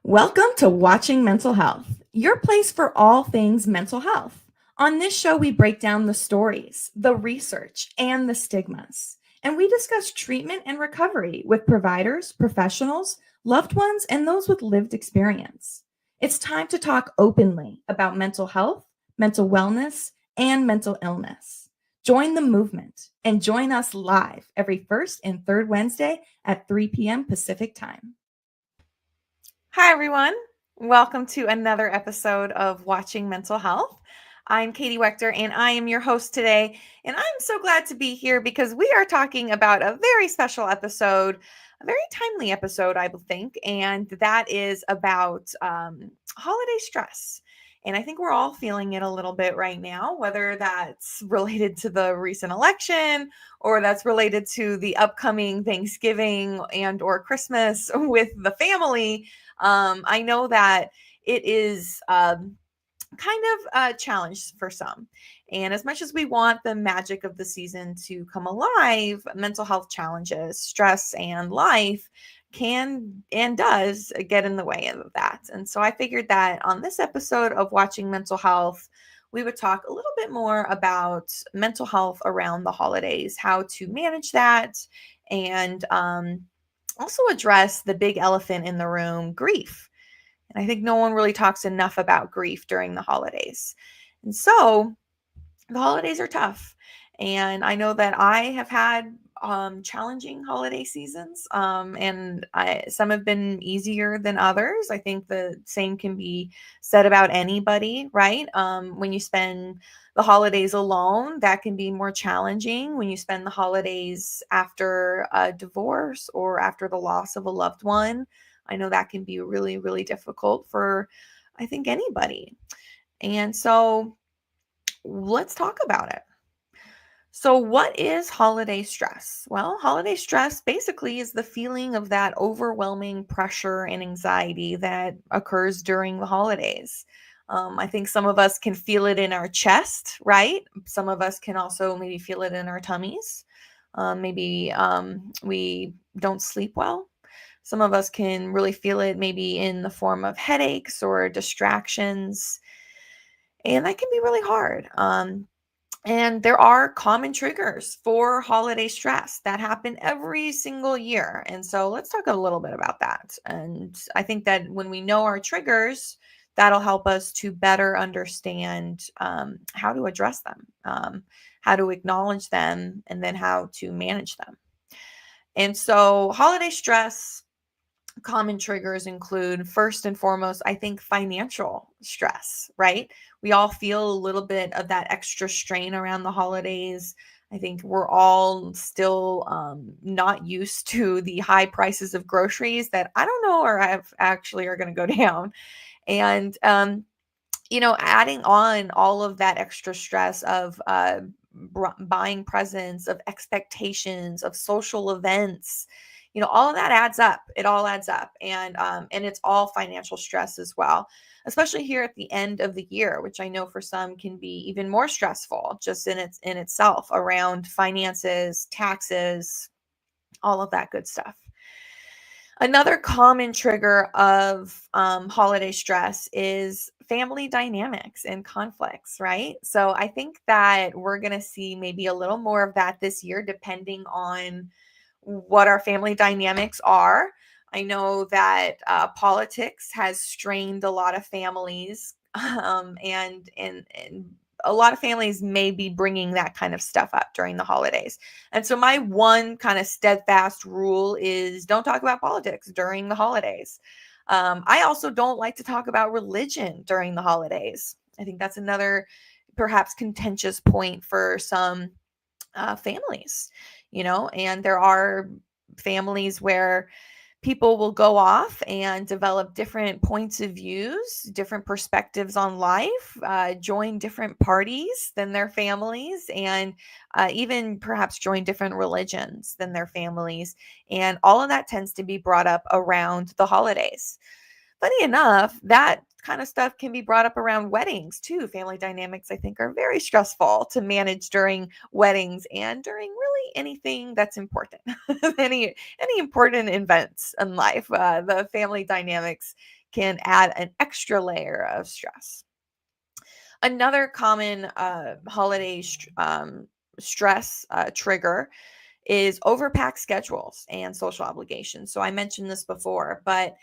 Welcome to Watching Mental Health, your place for all things mental health. On this show, we break down the stories, the research, and the stigmas. And we discuss treatment and recovery with providers, professionals, loved ones, and those with lived experience. It's time to talk openly about mental health, mental wellness, and mental illness. Join the movement and join us live every first and third Wednesday at 3 p.m. Pacific Time. Hi, everyone. Welcome to another episode of Watching Mental Health. I'm Katie Wechter, and I am your host today. And I'm so glad to be here because we are talking about a very special episode, a very timely episode, I think, and that is about holiday stress. And I think we're all feeling it a little bit right now, whether that's related to the recent election or that's related to the upcoming Thanksgiving and or Christmas with the family. I know that it is kind of a challenge for some. And as much as we want the magic of the season to come alive, mental health challenges, stress, and life can and does get in the way of that. And so I figured that on this episode of Watching Mental Health, we would talk a little bit more about mental health around the holidays, how to manage that, and also address the big elephant in the room, grief. And I think no one really talks enough about grief during the holidays. And so the holidays are tough. And I know that I have had challenging holiday seasons, and some have been easier than others. I think the same can be said about anybody, right? When you spend the holidays alone, that can be more challenging. When you spend the holidays after a divorce or after the loss of a loved one, I know that can be really, really difficult for, I think, anybody. And so let's talk about it. So, what is holiday stress? Well, holiday stress basically is the feeling of that overwhelming pressure and anxiety that occurs during the holidays. I think some of us can feel it in our chest, right? Some of us can also maybe feel it in our tummies. Maybe we don't sleep well. Some of us can really feel it maybe in the form of headaches or distractions. And that can be really hard. And there are common triggers for holiday stress that happen every single year. And so let's talk a little bit about that. And I think that when we know our triggers, that'll help us to better understand how to address them, how to acknowledge them, and then how to manage them. And so, holiday stress common triggers include, first and foremost, I think financial stress, right? We all feel a little bit of that extra strain around the holidays. I think we're all still not used to the high prices of groceries that I don't know or have actually are going to go down. And, adding on all of that extra stress of buying presents, of expectations, of social events, all of that adds up. It all adds up, and it's all financial stress as well, especially here at the end of the year, which I know for some can be even more stressful just in itself around finances, taxes, all of that good stuff. Another common trigger of holiday stress is family dynamics and conflicts, right? So I think that we're going to see maybe a little more of that this year, depending on what our family dynamics are. I know that politics has strained a lot of families, and a lot of families may be bringing that kind of stuff up during the holidays. And so my one kind of steadfast rule is don't talk about politics during the holidays. I also don't like to talk about religion during the holidays. I think that's another perhaps contentious point for some families, and there are families where people will go off and develop different points of views, different perspectives on life, join different parties than their families, and even perhaps join different religions than their families. And all of that tends to be brought up around the holidays. Funny enough, that kind of stuff can be brought up around weddings too. Family dynamics, I think, are very stressful to manage during weddings and during really anything that's important, any important events in life. The family dynamics can add an extra layer of stress. Another common stress trigger is overpacked schedules and social obligations. So I mentioned this before, but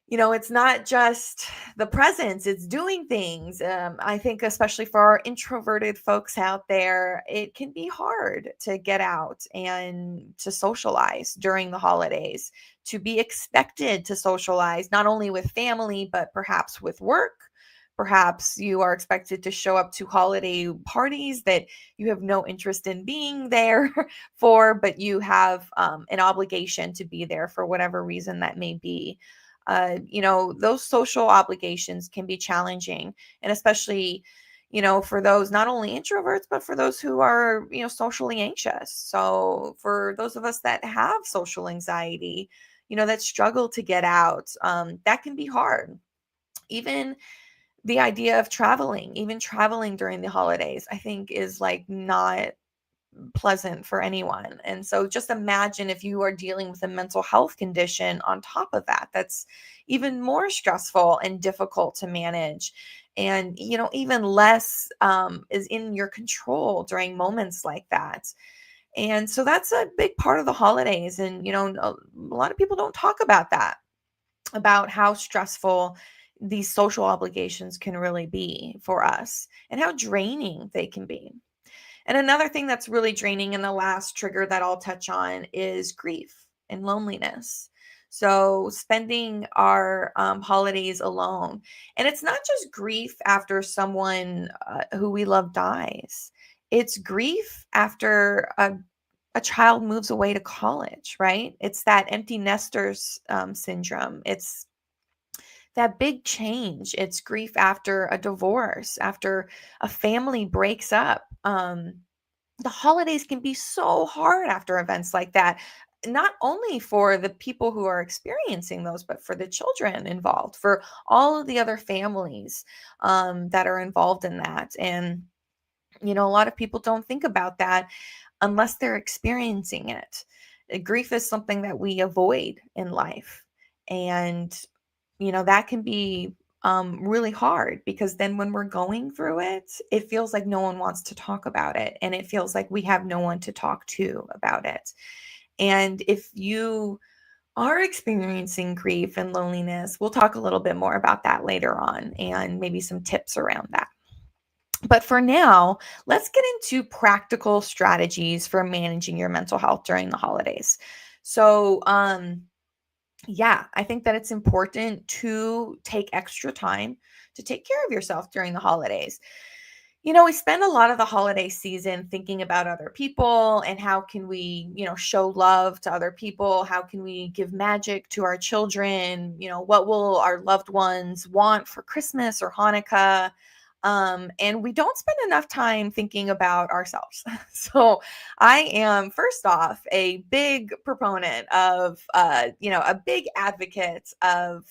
it's not just the presence, it's doing things. I think, especially for our introverted folks out there, it can be hard to get out and to socialize during the holidays, to be expected to socialize not only with family, but perhaps with work. Perhaps you are expected to show up to holiday parties that you have no interest in being there for, but you have an obligation to be there for whatever reason that may be. Those social obligations can be challenging, and especially, for those not only introverts, but for those who are, socially anxious. So for those of us that have social anxiety, that struggle to get out, that can be hard. Even the idea of even traveling during the holidays, I think is like not pleasant for anyone. And so just imagine if you are dealing with a mental health condition on top of that, that's even more stressful and difficult to manage. And, even less is in your control during moments like that. And so that's a big part of the holidays. And, a lot of people don't talk about that, about how stressful these social obligations can really be for us and how draining they can be. And another thing that's really draining, and the last trigger that I'll touch on, is grief and loneliness. So spending our holidays alone. And it's not just grief after someone who we love dies. It's grief after a child moves away to college, right? It's that empty nesters syndrome. It's that big change. It's grief after a divorce, after a family breaks up. The holidays can be so hard after events like that, not only for the people who are experiencing those, but for the children involved, for all of the other families that are involved in that. And, a lot of people don't think about that unless they're experiencing it. Grief is something that we avoid in life. And that can be really hard, because then when we're going through it, it feels like no one wants to talk about it. And it feels like we have no one to talk to about it. And if you are experiencing grief and loneliness, we'll talk a little bit more about that later on, and maybe some tips around that. But for now, let's get into practical strategies for managing your mental health during the holidays. So, yeah, I think that it's important to take extra time to take care of yourself during the holidays. We spend a lot of the holiday season thinking about other people and how can we, show love to other people? How can we give magic to our children? What will our loved ones want for Christmas or Hanukkah? And we don't spend enough time thinking about ourselves. So I am, first off, a big proponent of, a big advocate of,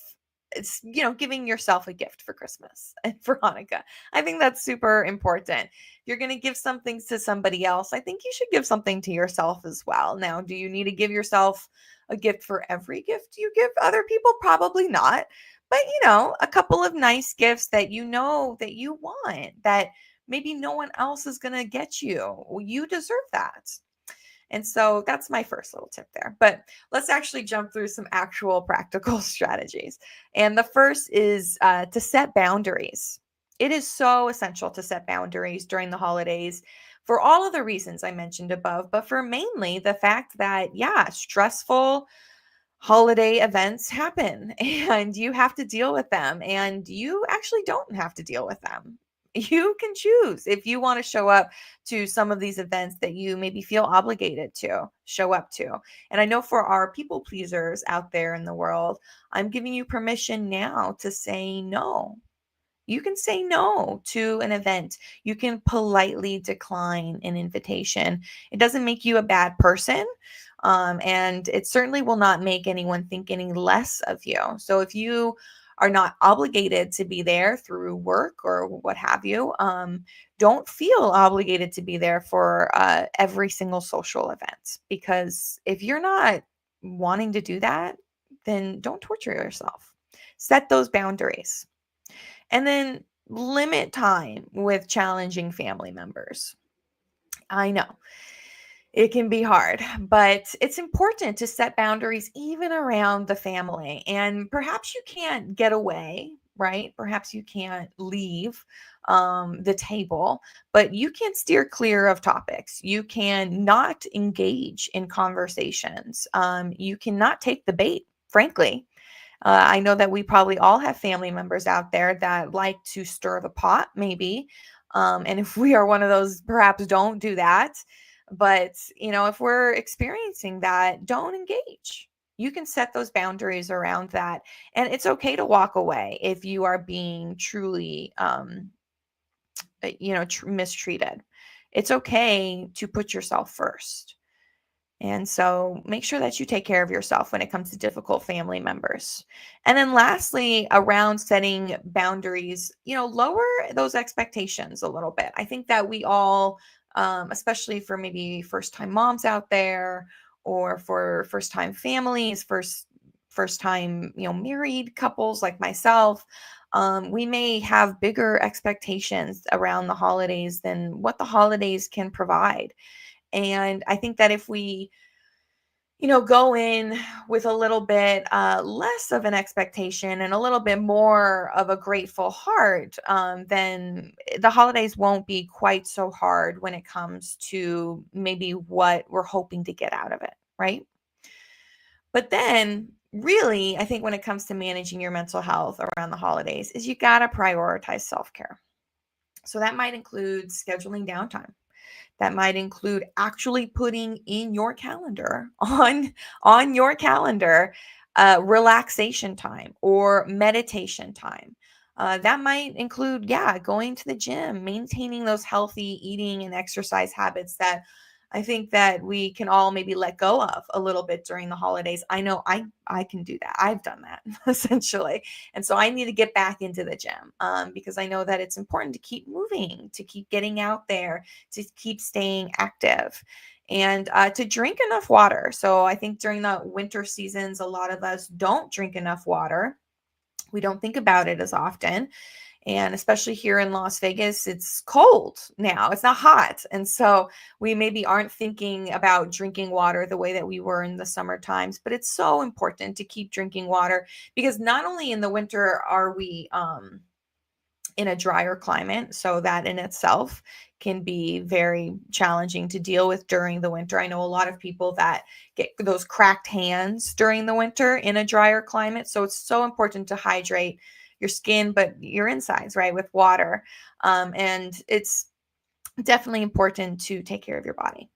giving yourself a gift for Christmas and for Hanukkah. I think that's super important. If you're going to give something to somebody else, I think you should give something to yourself as well. Now, do you need to give yourself a gift for every gift you give other people? Probably not. But, a couple of nice gifts that that you want, that maybe no one else is going to get you. Well, you deserve that. And so that's my first little tip there. But let's actually jump through some actual practical strategies. And the first is to set boundaries. It is so essential to set boundaries during the holidays for all of the reasons I mentioned above, but for mainly the fact that, yeah, stressful holiday events happen and you have to deal with them, and you actually don't have to deal with them. You can choose if you want to show up to some of these events that you maybe feel obligated to show up to. And I know for our people pleasers out there in the world, I'm giving you permission now to say no. You can say no to an event. You can politely decline an invitation. It doesn't make you a bad person. And it certainly will not make anyone think any less of you. So if you are not obligated to be there through work or what have you, don't feel obligated to be there for every single social event, because if you're not wanting to do that, then don't torture yourself. Set those boundaries. And then limit time with challenging family members. I know it can be hard, but it's important to set boundaries even around the family. And perhaps you can't get away, right? Perhaps you can't leave the table, but you can steer clear of topics. You can not engage in conversations. You cannot take the bait, frankly. I know that we probably all have family members out there that like to stir the pot, maybe. And if we are one of those, perhaps don't do that. But, if we're experiencing that, don't engage. You can set those boundaries around that. And it's okay to walk away if you are being truly, mistreated. It's okay to put yourself first. And so make sure that you take care of yourself when it comes to difficult family members. And then lastly, around setting boundaries, lower those expectations a little bit. I think that we all, especially for maybe first time moms out there, or for first time families, first time, married couples like myself, we may have bigger expectations around the holidays than what the holidays can provide. And I think that if we, go in with a little bit less of an expectation and a little bit more of a grateful heart, then the holidays won't be quite so hard when it comes to maybe what we're hoping to get out of it, right? But then, really, I think when it comes to managing your mental health around the holidays, is you got to prioritize self care. So that might include scheduling downtime. That might include actually putting in your calendar on your calendar relaxation time or meditation time. That might include, going to the gym, maintaining those healthy eating and exercise habits that I think that we can all maybe let go of a little bit during the holidays. I know I can do that. I've done that essentially. And so I need to get back into the gym, because I know that it's important to keep moving, to keep getting out there, to keep staying active, and to drink enough water. So I think during the winter seasons, a lot of us don't drink enough water. We don't think about it as often. And especially here in Las Vegas, it's cold now. It's not hot. And so we maybe aren't thinking about drinking water the way that we were in the summer times. But it's so important to keep drinking water, because not only in the winter are we in a drier climate, so that in itself can be very challenging to deal with during the winter. I know a lot of people that get those cracked hands during the winter in a drier climate. So it's so important to hydrate your skin, but your insides, right, with water. And it's definitely important to take care of your body,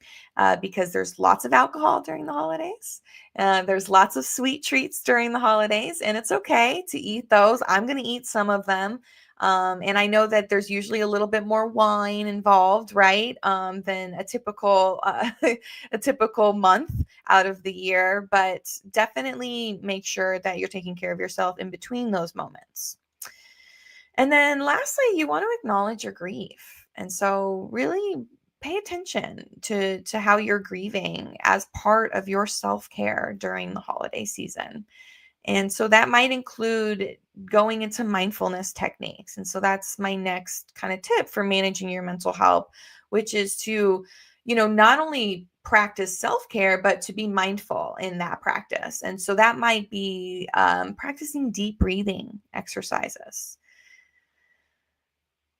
because there's lots of alcohol during the holidays. There's lots of sweet treats during the holidays, and it's okay to eat those. I'm going to eat some of them. And I know that there's usually a little bit more wine involved, right, than a typical a typical month out of the year. But definitely make sure that you're taking care of yourself in between those moments. And then lastly, you want to acknowledge your grief. And so really pay attention to how you're grieving as part of your self-care during the holiday season. And so that might include going into mindfulness techniques. And so that's my next kind of tip for managing your mental health, which is to, not only practice self-care, but to be mindful in that practice. And so that might be practicing deep breathing exercises.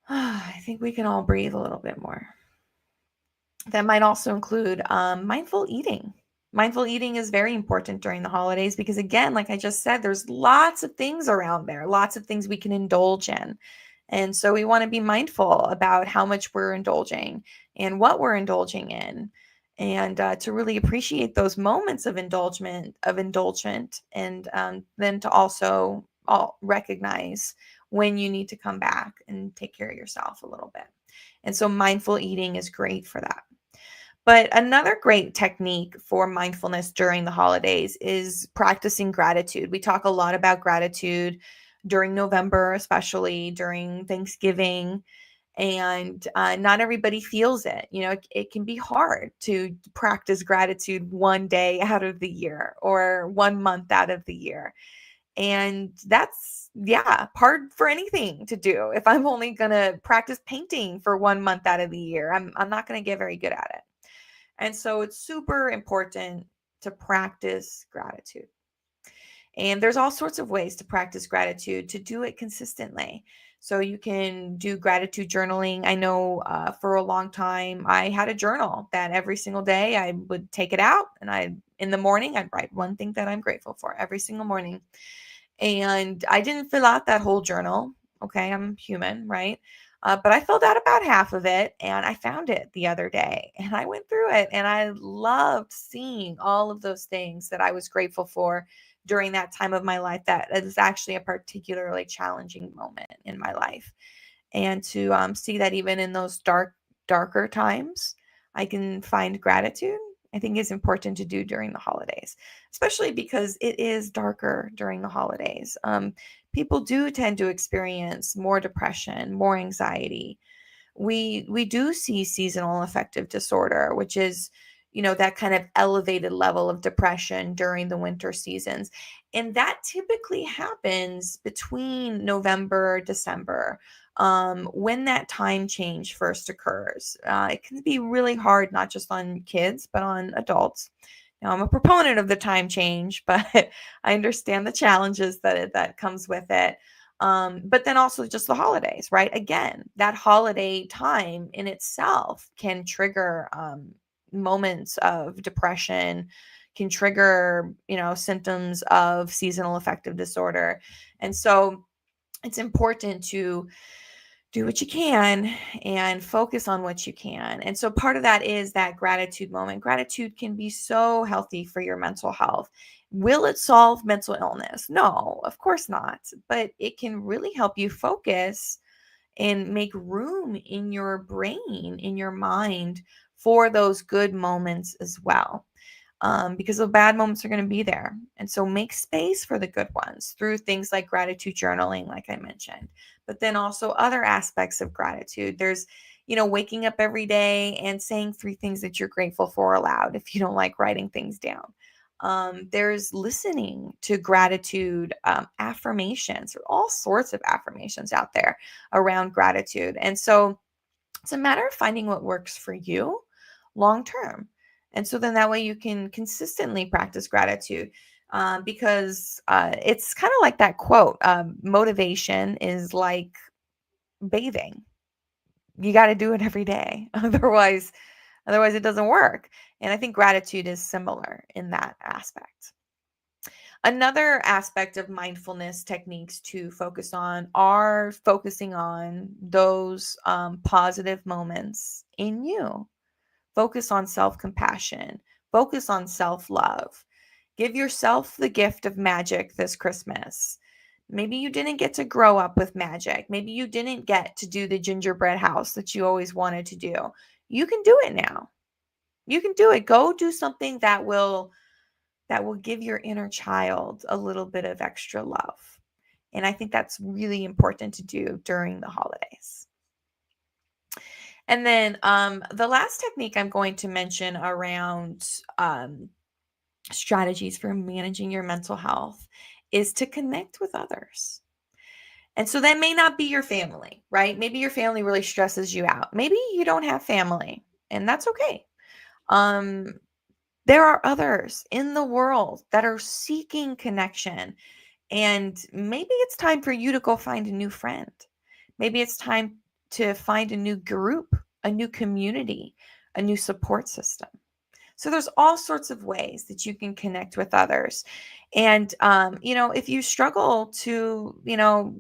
I think we can all breathe a little bit more. That might also include mindful eating. Mindful eating is very important during the holidays because, again, like I just said, there's lots of things around there, lots of things we can indulge in. And so we want to be mindful about how much we're indulging and what we're indulging in, and to really appreciate those moments of indulgent, and then to also recognize when you need to come back and take care of yourself a little bit. And so mindful eating is great for that. But another great technique for mindfulness during the holidays is practicing gratitude. We talk a lot about gratitude during November, especially during Thanksgiving, and not everybody feels it. It can be hard to practice gratitude one day out of the year or 1 month out of the year. And that's, yeah, hard for anything to do. If I'm only going to practice painting for 1 month out of the year, I'm not going to get very good at it. And so it's super important to practice gratitude. And there's all sorts of ways to practice gratitude, to do it consistently. So you can do gratitude journaling. I know for a long time, I had a journal that every single day I would take it out, and in the morning, I'd write one thing that I'm grateful for every single morning. And I didn't fill out that whole journal. Okay, I'm human, right? But I filled out about half of it, and I found it the other day, and I went through it, and I loved seeing all of those things that I was grateful for during that time of my life. That is actually a particularly challenging moment in my life. And to see that even in those darker times, I can find gratitude, I think is important to do during the holidays, especially because it is darker during the holidays. People do tend to experience more depression, more anxiety. We do see seasonal affective disorder, which is, that kind of elevated level of depression during the winter seasons. And that typically happens between November, December, when that time change first occurs. It can be really hard, not just on kids, but on adults. Now, I'm a proponent of the time change, but I understand the challenges that comes with it. But then also just the holidays, right? Again, that holiday time in itself can trigger moments of depression, can trigger, symptoms of seasonal affective disorder. And so it's important to do what you can and focus on what you can. And so part of that is that gratitude moment. Gratitude can be so healthy for your mental health. Will it solve mental illness? No, of course not. But it can really help you focus and make room in your brain, in your mind, for those good moments as well. Because the bad moments are going to be there. And so make space for the good ones through things like gratitude journaling, like I mentioned, but then also other aspects of gratitude. There's, waking up every day and saying 3 things that you're grateful for aloud if you don't like writing things down. There's listening to gratitude affirmations. There are all sorts of affirmations out there around gratitude. And so it's a matter of finding what works for you long term. And so then that way you can consistently practice gratitude, because it's kind of like that quote, motivation is like bathing. You got to do it every day. Otherwise it doesn't work. And I think gratitude is similar in that aspect. Another aspect of mindfulness techniques to focus on are focusing on those positive moments in you. Focus on self-compassion. Focus on self-love. Give yourself the gift of magic this Christmas. Maybe you didn't get to grow up with magic. Maybe you didn't get to do the gingerbread house that you always wanted to do. You can do it now. You can do it. Go do something that will give your inner child a little bit of extra love. And I think that's really important to do during the holidays. And then the last technique I'm going to mention around strategies for managing your mental health is to connect with others. And so that may not be your family, right? Maybe your family really stresses you out. Maybe you don't have family, and that's okay. There are others in the world that are seeking connection. And maybe it's time for you to go find a new friend. Maybe it's time to find a new group, a new community, a new support system. So there's all sorts of ways that you can connect with others. And, if you struggle to,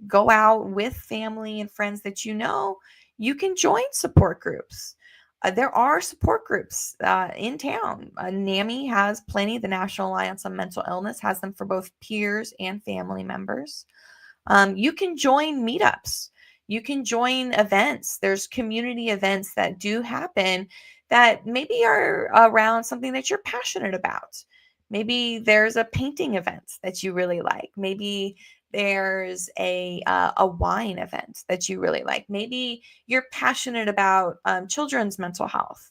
go out with family and friends that you can join support groups. There are support groups in town. NAMI has plenty. The National Alliance on Mental Illness has them for both peers and family members. You can join meetups. You can join events. There's community events that do happen that maybe are around something that you're passionate about. Maybe there's a painting event that you really like. Maybe there's a wine event that you really like. Maybe you're passionate about children's mental health.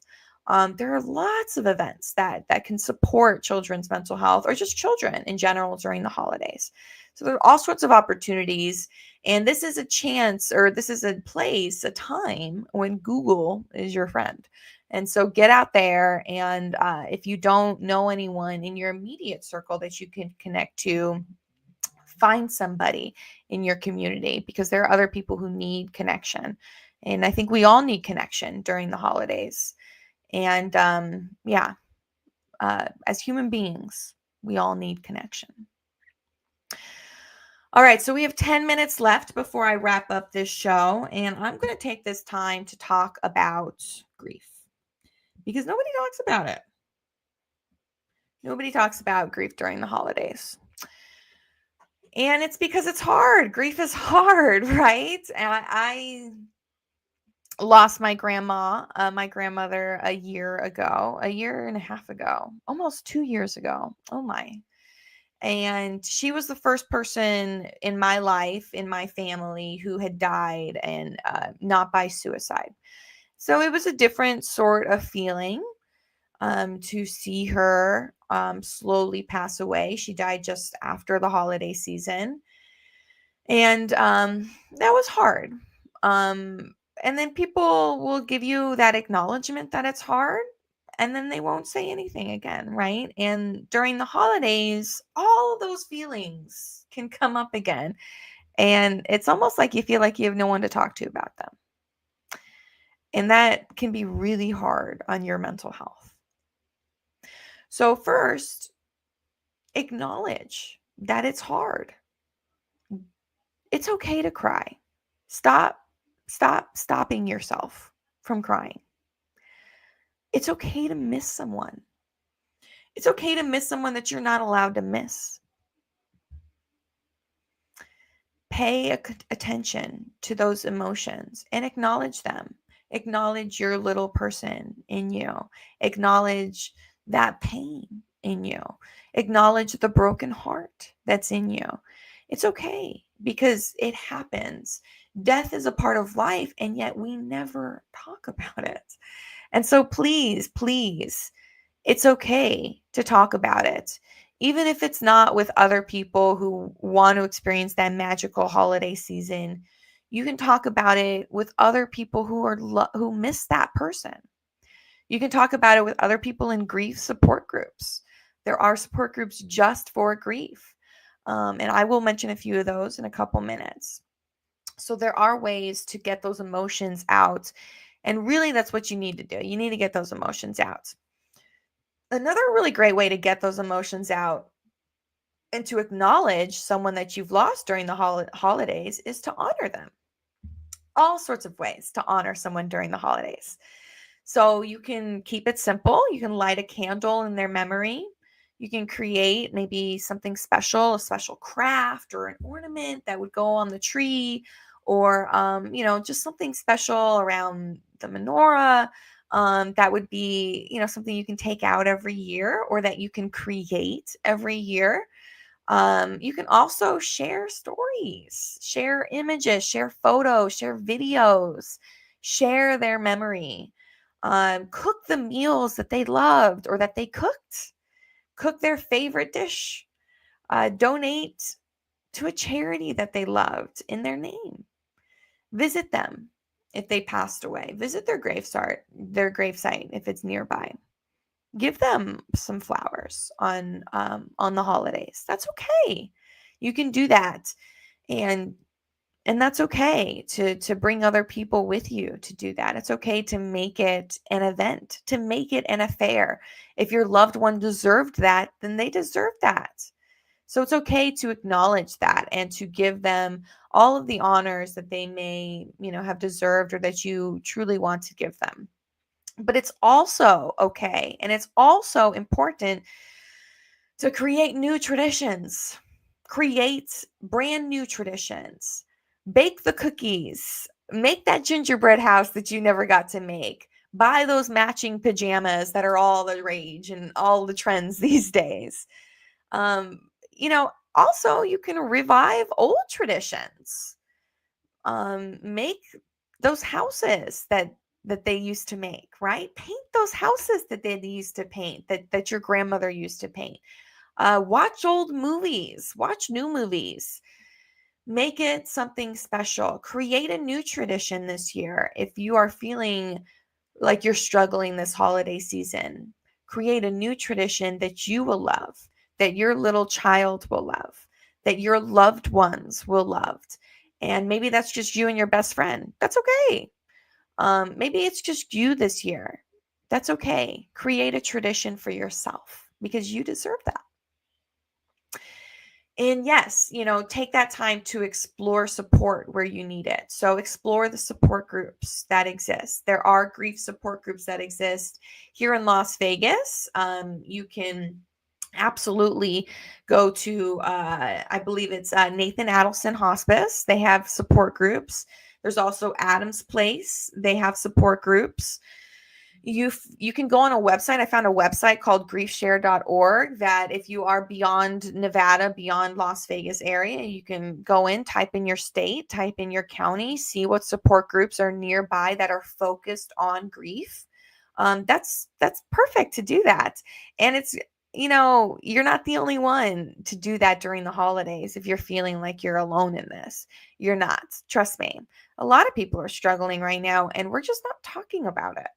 There are lots of events that can support children's mental health or just children in general during the holidays. So there are all sorts of opportunities, and this is a chance, or this is a place, a time when Google is your friend. And so get out there, and if you don't know anyone in your immediate circle that you can connect to, find somebody in your community, because there are other people who need connection. And I think we all need connection during the holidays. And as human beings, we all need connection. All right, so we have 10 minutes left before I wrap up this show, and I'm going to take this time to talk about grief because nobody talks about it. Nobody talks about grief during the holidays. And it's because it's hard. Grief is hard, right? And I lost my grandma, my grandmother, a year and a half ago, almost 2 years ago. Oh my. And she was the first person in my life, in my family, who had died, and not by suicide. So it was a different sort of feeling to see her slowly pass away. She died just after the holiday season. And that was hard. And then people will give you that acknowledgement that it's hard, and then they won't say anything again, right? And during the holidays, all of those feelings can come up again. And it's almost like you feel like you have no one to talk to about them. And that can be really hard on your mental health. So, first, acknowledge that it's hard. It's okay to cry. Stop stopping yourself from crying. It's okay to miss someone. It's okay to miss someone that you're not allowed to miss. Pay attention to those emotions and acknowledge them. Acknowledge your little person in you. Acknowledge that pain in you. Acknowledge the broken heart that's in you. It's okay because it happens. Death is a part of life, and yet we never talk about it. And so please, please, it's okay to talk about it. Even if it's not with other people who want to experience that magical holiday season, you can talk about it with other people who miss that person. You can talk about it with other people in grief support groups. There are support groups just for grief. And I will mention a few of those in a couple minutes. So there are ways to get those emotions out. And really, that's what you need to do. You need to get those emotions out. Another really great way to get those emotions out and to acknowledge someone that you've lost during the holidays is to honor them. All sorts of ways to honor someone during the holidays. So you can keep it simple. You can light a candle in their memory. You can create maybe something special, a special craft or an ornament that would go on the tree, or just something special around the menorah. That would be, something you can take out every year, or that you can create every year. You can also share stories, share images, share photos, share videos, share their memory. Cook the meals that they loved or that they cooked. Cook their favorite dish. Donate to a charity that they loved in their name. Visit them if they passed away. Visit their gravesite if it's nearby. Give them some flowers on the holidays. That's okay. You can do that, and that's okay to bring other people with you to do that. It's okay to make it an event, to make it an affair. If your loved one deserved that, then they deserve that. So it's okay to acknowledge that and to give them all of the honors that they may, have deserved, or that you truly want to give them. But it's also okay, and it's also important to create new traditions, create brand new traditions. Bake the cookies. Make that gingerbread house that you never got to make. Buy those matching pajamas that are all the rage and all the trends these days. Um, also you can revive old traditions. Make those houses that they used to make, right? Paint those houses that they used to paint, that your grandmother used to paint. Watch old movies, watch new movies. Make it something special. Create a new tradition this year. If you are feeling like you're struggling this holiday season, create a new tradition that you will love, that your little child will love, that your loved ones will love. And maybe that's just you and your best friend. That's okay. Maybe it's just you this year. That's okay. Create a tradition for yourself because you deserve that. And yes, take that time to explore support where you need it. So explore the support groups that exist. There are grief support groups that exist here in Las Vegas. You can absolutely go to, I believe it's Nathan Adelson Hospice. They have support groups. There's also Adams Place. They have support groups. You can go on a website. I found a website called griefshare.org that if you are beyond Nevada, beyond Las Vegas area, you can go in, type in your state, type in your county, see what support groups are nearby that are focused on grief. That's perfect to do that. And it's you're not the only one to do that during the holidays. If you're feeling like you're alone in this, you're not. Trust me. A lot of people are struggling right now, and we're just not talking about it.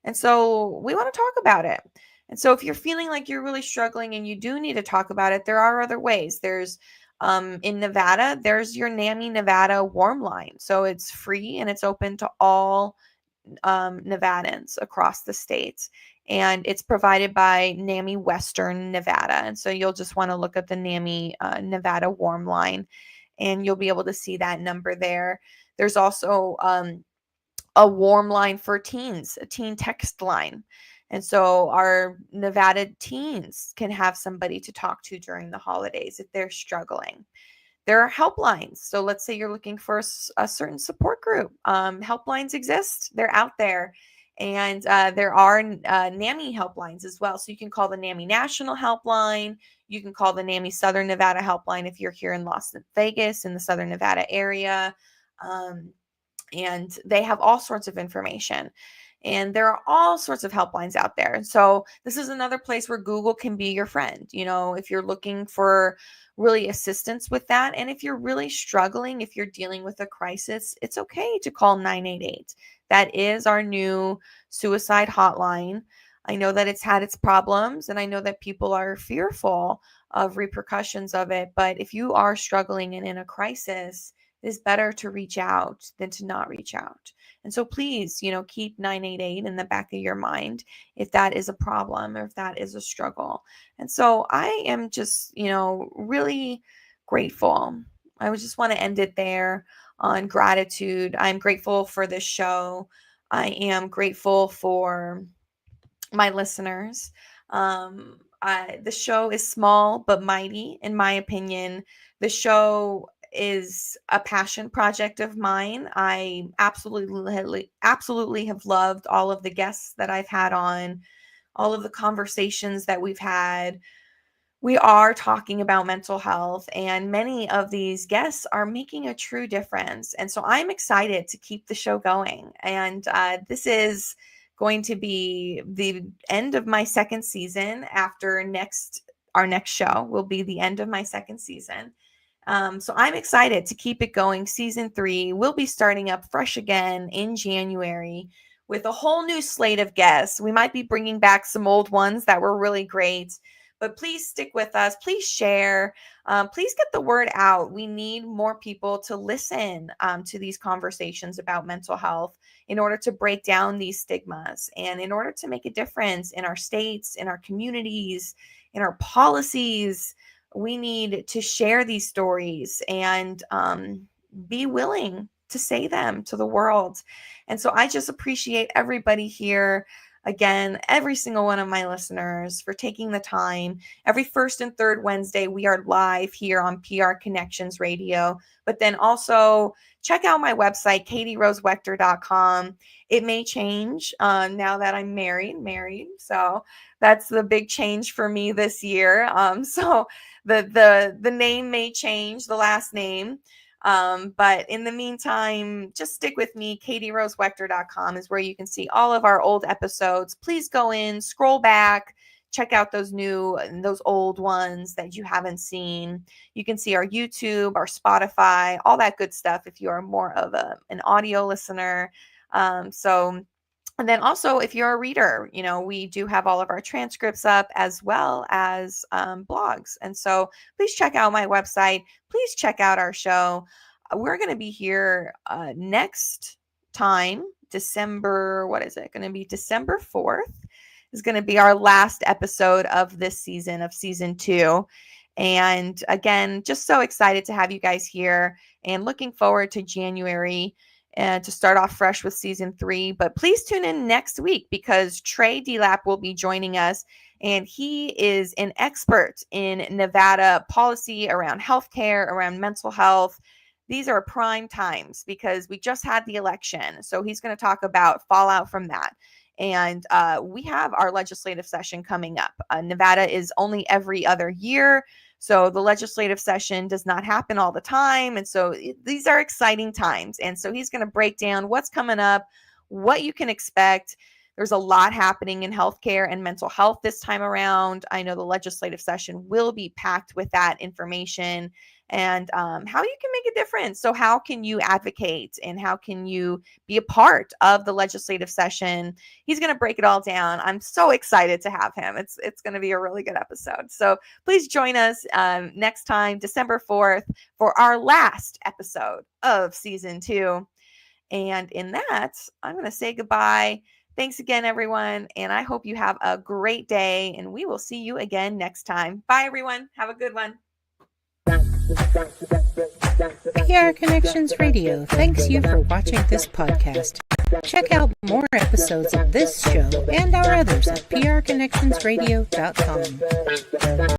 And so we want to talk about it. And so if you're feeling like you're really struggling and you do need to talk about it, there are other ways. There's in Nevada, there's your NAMI Nevada warm line. So it's free and it's open to all Nevadans across the states. And it's provided by NAMI Western Nevada. And so you'll just want to look at the NAMI Nevada warm line and you'll be able to see that number there. There's also a warm line for teens, a teen text line. And so our Nevada teens can have somebody to talk to during the holidays if they're struggling. There are helplines. So let's say you're looking for a certain support group. Helplines exist, they're out there. And there are NAMI helplines as well. So you can call the NAMI National Helpline. You can call the NAMI Southern Nevada Helpline if you're here in Las Vegas in the Southern Nevada area. And they have all sorts of information. And there are all sorts of helplines out there. And so this is another place where Google can be your friend. If you're looking for really assistance with that. And if you're really struggling, if you're dealing with a crisis, it's okay to call 988. That is our new suicide hotline. I know that it's had its problems and I know that people are fearful of repercussions of it. But if you are struggling and in a crisis, it is better to reach out than to not reach out. And so please, keep 988 in the back of your mind if that is a problem or if that is a struggle. And so I am just, really grateful. I would just want to end it there on gratitude. I'm grateful for this show. I am grateful for my listeners. The show is small but mighty, in my opinion. The show is a passion project of mine. I absolutely have loved all of the guests that I've had on, all of the conversations that we've had. We are talking about mental health, and many of these guests are making a true difference. And so I'm excited to keep the show going. And this is going to be the end of my second season. Our next show will be the end of my second season. So I'm excited to keep it going. Season 3 will be starting up fresh again in January with a whole new slate of guests. We might be bringing back some old ones that were really great. But please stick with us. Please share. Please get the word out. We need more people to listen to these conversations about mental health in order to break down these stigmas and in order to make a difference in our states, in our communities, in our policies. We need to share these stories and be willing to say them to the world. And so I just appreciate everybody here. again, every single one of my listeners for taking the time. Every first and third Wednesday, we are live here on PR Connections Radio. But then also check out my website, katierosewechter.com. It may change now that I'm married. So that's the big change for me this year. So the name may change, the last name. But in the meantime, just stick with me. katierosewechter.com is where you can see all of our old episodes. Please go in, scroll back, check out those old ones that you haven't seen. You can see our YouTube, our Spotify, all that good stuff if you are more of an audio listener. And then also, if you're a reader, we do have all of our transcripts up as well as blogs. And so please check out my website. Please check out our show. We're going to be here next time, December, what is it? Going to be December 4th is going to be our last episode of this season, of season 2. And again, just so excited to have you guys here and looking forward to January and to start off fresh with season 3. But please tune in next week because Trey Delap will be joining us, and he is an expert in Nevada policy around healthcare, around mental health. These are prime times because we just had the election. So he's going to talk about fallout from that. And we have our legislative session coming up. Nevada is only every other year. So the legislative session does not happen all the time. And so these are exciting times. And so he's going to break down what's coming up, what you can expect. There's a lot happening in healthcare and mental health this time around. I know the legislative session will be packed with that information and how you can make a difference. So how can you advocate and how can you be a part of the legislative session? He's going to break it all down. I'm so excited to have him. It's going to be a really good episode. So please join us next time, December 4th, for our last episode of season 2. And in that, I'm going to say goodbye. Thanks again, everyone. And I hope you have a great day. And we will see you again next time. Bye, everyone. Have a good one. PR Connections Radio thanks you for watching this podcast. Check out more episodes of this show and our others at prconnectionsradio.com.